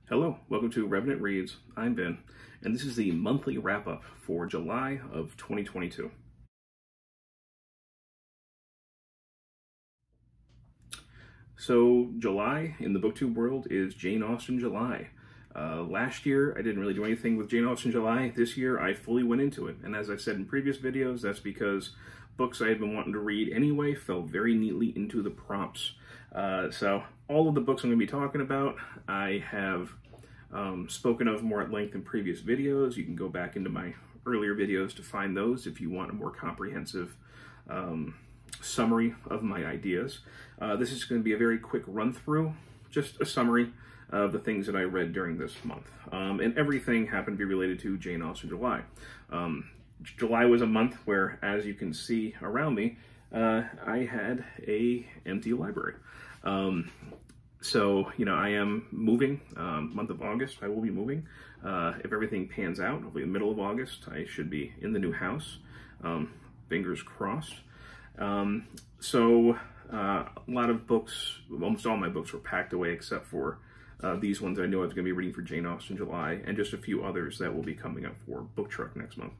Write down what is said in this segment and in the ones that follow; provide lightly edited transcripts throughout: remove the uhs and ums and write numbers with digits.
Hello, welcome to Revenant Reads. I'm Ben, and this is the monthly wrap-up for July of 2022. So, July in the booktube world is Jane Austen July. Last year, I didn't really do anything with Jane Austen July. This year, I fully went into it, and as I've said in previous videos, that's because books I had been wanting to read anyway fell very neatly into the prompts. So, all of the books I'm going to be talking about, I have spoken of more at length in previous videos. You can go back into my earlier videos to find those if you want a more comprehensive summary of my ideas. This is going to be a very quick run-through, just a summary of the things that I read during this month. And everything happened to be related to Jane Austen July. July was a month where, as you can see around me, I had an empty library. So, you know, I am moving, month of August, I will be moving. If everything pans out, hopefully the middle of August, I should be in the new house. Fingers crossed. So, a lot of books, almost all my books were packed away except for these ones I knew I was going to be reading for Jane Austen July, and just a few others that will be coming up for Book Truck next month.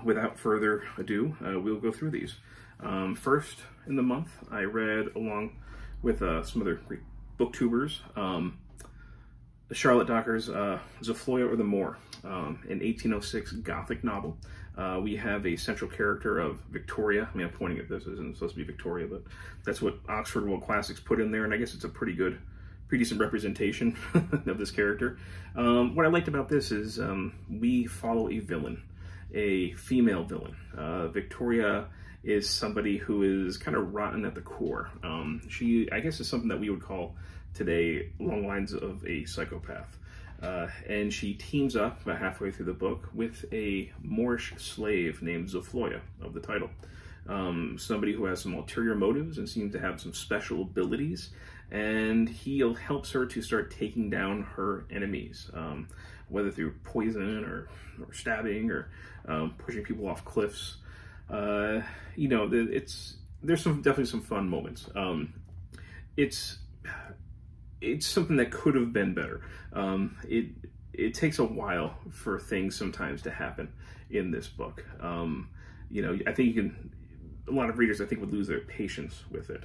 Without further ado, we'll go through these. First in the month, I read, along with some other great booktubers, Charlotte Dacre's Zofloya or the Moor, an 1806 Gothic novel. We have a central character of Victoria. I mean, I'm pointing at this, isn't supposed to be Victoria, but that's what Oxford World Classics put in there, and I guess it's a pretty decent representation of this character. What I liked about this is we follow a villain, a female villain. Victoria is somebody who is kind of rotten at the core. She, I guess, is something that we would call today along the lines of a psychopath. And she teams up about halfway through the book with a Moorish slave named Zofloya, of the title. Somebody who has some ulterior motives and seems to have some special abilities, and he helps her to start taking down her enemies, whether through poison or stabbing or pushing people off cliffs. You know, there's definitely some fun moments. It's something that could have been better. It takes a while for things sometimes to happen in this book. You know, I think a lot of readers, I think, would lose their patience with it.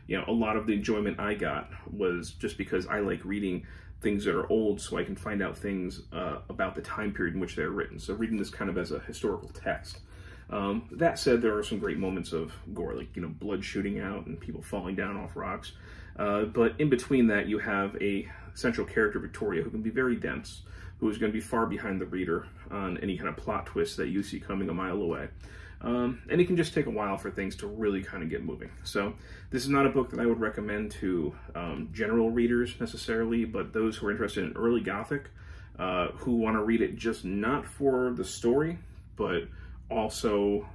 You know, a lot of the enjoyment I got was just because I like reading things that are old, so I can find out things about the time period in which they're written. So reading this kind of as a historical text. That said, there are some great moments of gore, like, you know, blood shooting out and people falling down off rocks. But in between that, you have a central character, Victoria, who can be very dense, who is going to be far behind the reader on any kind of plot twist that you see coming a mile away. And it can just take a while for things to really kind of get moving. So this is not a book that I would recommend to general readers necessarily, but those who are interested in early Gothic, who want to read it just not for the story, but also,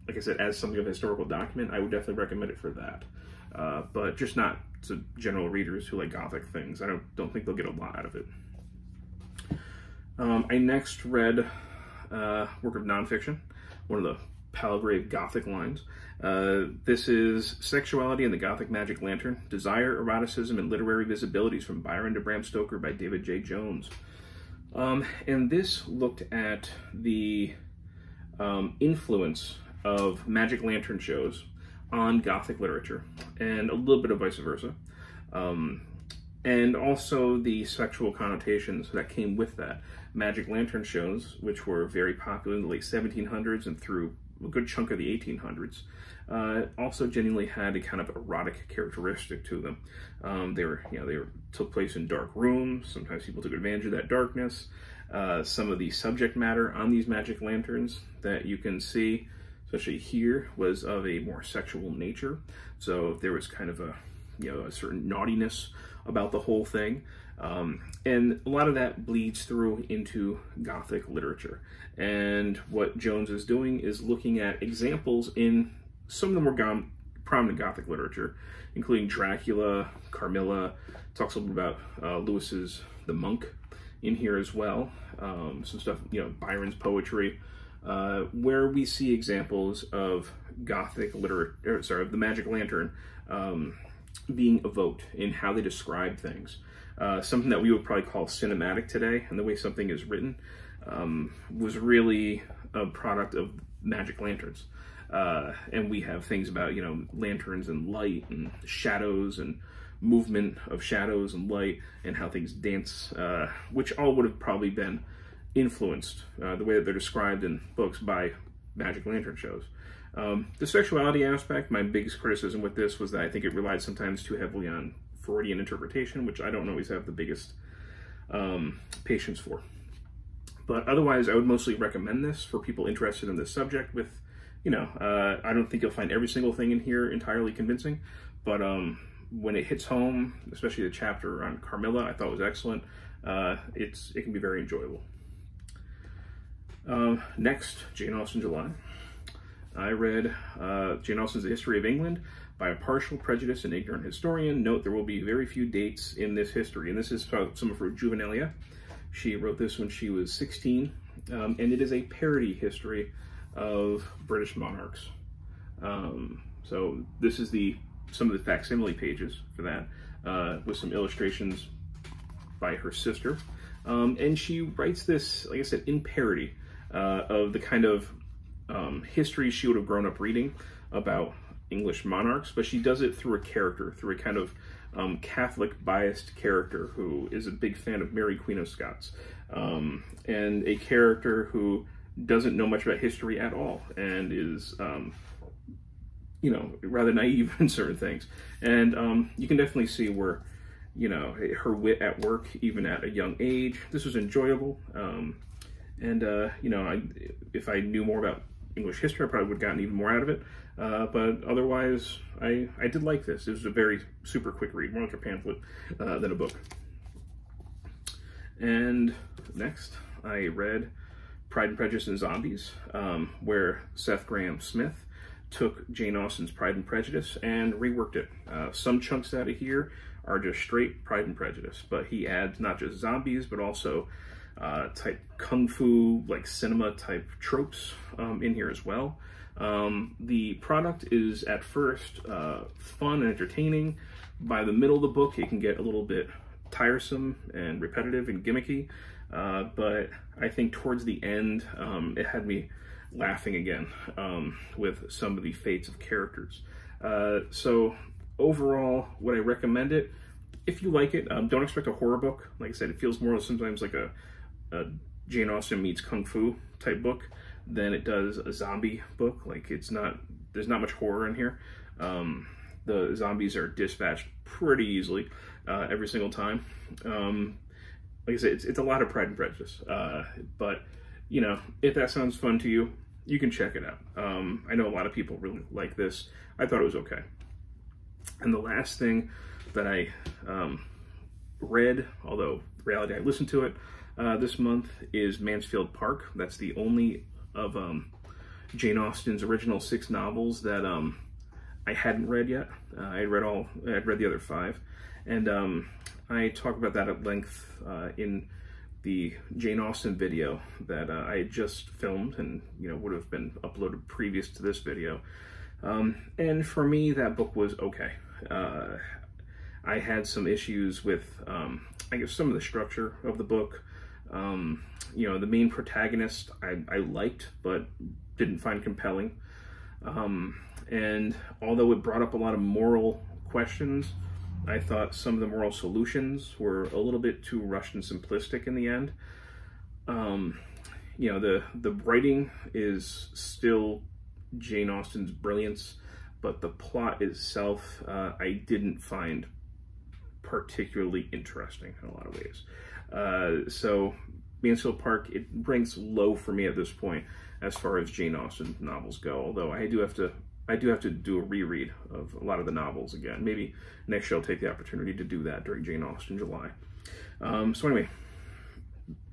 like I said, as something of a historical document, I would definitely recommend it for that. But just not to general readers who like Gothic things. I don't think they'll get a lot out of it. I next read work of nonfiction, one of the Palgrave Gothic lines. This is Sexuality and the Gothic Magic Lantern, Desire, Eroticism, and Literary Visibilities from Byron to Bram Stoker by David J. Jones. And this looked at the influence of magic lantern shows on Gothic literature, and a little bit of vice versa, and also the sexual connotations that came with that. Magic lantern shows, which were very popular in the late 1700s and through a good chunk of the 1800s, also genuinely had a kind of erotic characteristic to them. They took place in dark rooms. Sometimes people took advantage of that darkness. Some of the subject matter on these magic lanterns that you can see, especially here, was of a more sexual nature. So there was kind of a certain naughtiness about the whole thing. And a lot of that bleeds through into Gothic literature. And what Jones is doing is looking at examples in some of the more prominent Gothic literature, including Dracula, Carmilla, talks a little bit about Lewis's The Monk in here as well. Some stuff, you know, Byron's poetry, where we see examples of Gothic literature, the Magic Lantern, being evoked in how they describe things. Something that we would probably call cinematic today, and the way something is written was really a product of magic lanterns. And we have things about, you know, lanterns and light and shadows and movement of shadows and light and how things dance, which all would have probably been influenced, the way that they're described in books, by magic lantern shows. The sexuality aspect, my biggest criticism with this was that I think it relied sometimes too heavily on Freudian interpretation, which I don't always have the biggest patience for. But otherwise, I would mostly recommend this for people interested in this subject with, you know, I don't think you'll find every single thing in here entirely convincing, but when it hits home, especially the chapter on Carmilla, I thought was excellent. It can be very enjoyable. Next, Jane Austen, July. I read Jane Austen's The History of England by a partial, prejudiced, and ignorant historian. Note there will be very few dates in this history, and this is some of her juvenilia. She wrote this when she was 16, and it is a parody history of British monarchs. So this is some of the facsimile pages for that, with some illustrations by her sister. And she writes this, like I said, in parody of the kind of history she would have grown up reading about English monarchs, but she does it through a character, through a kind of Catholic biased character who is a big fan of Mary, Queen of Scots, and a character who doesn't know much about history at all and is, you know, rather naive in certain things. And you can definitely see where, you know, her wit at work, even at a young age. This was enjoyable. You know, if I knew more about English history, I probably would have gotten even more out of it. But otherwise, I did like this. It was a very super quick read, more like a pamphlet than a book. And next, I read Pride and Prejudice and Zombies, where Seth Grahame-Smith took Jane Austen's Pride and Prejudice and reworked it. Some chunks out of here are just straight Pride and Prejudice, but he adds not just zombies, but also type kung fu, like cinema type tropes in here as well. The product is at first fun and entertaining. By the middle of the book, it can get a little bit tiresome and repetitive and gimmicky, but I think towards the end, it had me laughing again with some of the fates of characters. So overall, would I recommend it? If you like it, don't expect a horror book. Like I said, it feels more sometimes like a Jane Austen meets Kung Fu type book than it does a zombie book. Like there's not much horror in here. The zombies are dispatched pretty easily every single time. Like I said, it's a lot of Pride and Prejudice. But, you know, if that sounds fun to you, you can check it out. I know a lot of people really like this. I thought it was okay. And the last thing that I read, although in reality I listened to it this month, is Mansfield Park. That's the only of Jane Austen's original 6 novels that I hadn't read yet. I'd read the other 5, and I talk about that at length in the Jane Austen video that I had just filmed and, you know, would have been uploaded previous to this video. And for me, that book was okay. I had some issues with, I guess, some of the structure of the book. You know, the main protagonist I liked, but didn't find compelling. And although it brought up a lot of moral questions, I thought some of the moral solutions were a little bit too rushed and simplistic in the end. You know, the writing is still Jane Austen's brilliance, but the plot itself I didn't find particularly interesting in a lot of ways. So Mansfield Park, it ranks low for me at this point as far as Jane Austen novels go, although I do have to do a reread of a lot of the novels again. Maybe next year I'll take the opportunity to do that during Jane Austen July. So anyway,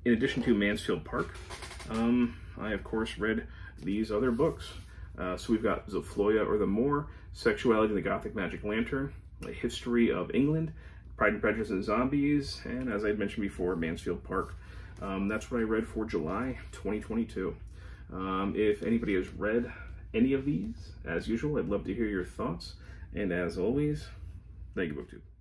in addition to Mansfield Park, I of course read these other books. So we've got Zofloya or the Moor, Sexuality and the Gothic Magic Lantern, A History of England, Pride and Prejudice and Zombies, and as I mentioned before, Mansfield Park. That's what I read for July 2022. If anybody has read any of these, as usual, I'd love to hear your thoughts. And as always, Thank you, BookTube.